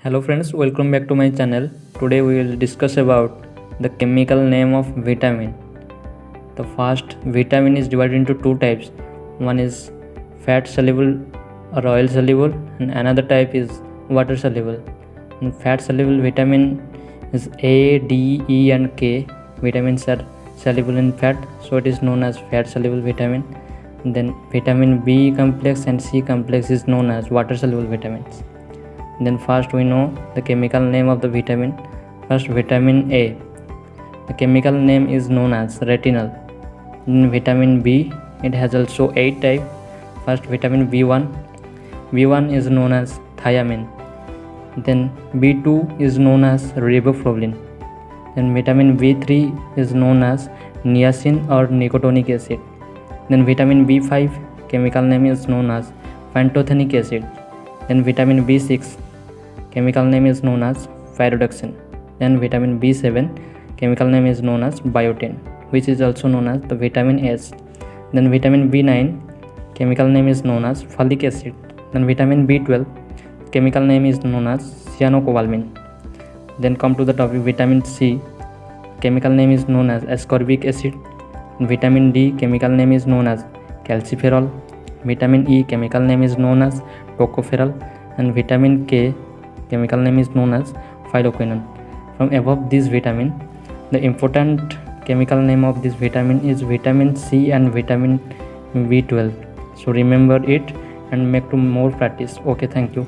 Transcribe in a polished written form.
Hello friends, welcome back to my channel. Today we will discuss about the chemical name of vitamin. The first vitamin is divided into two types. One is fat soluble or oil soluble and another type is water soluble. And fat soluble vitamin is A, D, E and K. Vitamins are soluble in fat, so it is known as fat soluble vitamin. And then vitamin B complex and C complex is known as water soluble vitamins. Then first we know the chemical name of the vitamin. First, vitamin A. The chemical name is known as retinol. Then vitamin B, it has also 8 types. First, vitamin B1. B1 is known as thiamine. Then B2 is known as riboflavin. Then vitamin B3 is known as niacin or nicotinic acid. Then vitamin B5, chemical name is known as pantothenic acid. Then vitamin B6, chemical name is known as pyridoxine. Then vitamin B7, chemical name is known as biotin, which is also known as the vitamin S. Then vitamin B9, chemical name is known as folic acid. Then vitamin B12, chemical name is known as cyanocobalamin. Then come to the topic vitamin C, chemical name is known as ascorbic acid. Vitamin D, chemical name is known as calciferol. Vitamin E, chemical name is known as tocopherol. And vitamin K, chemical name is known as phyloquinone. From above this vitamin, the important chemical name of this vitamin is vitamin C and vitamin B12. So remember it and make to more practice. Okay, thank you.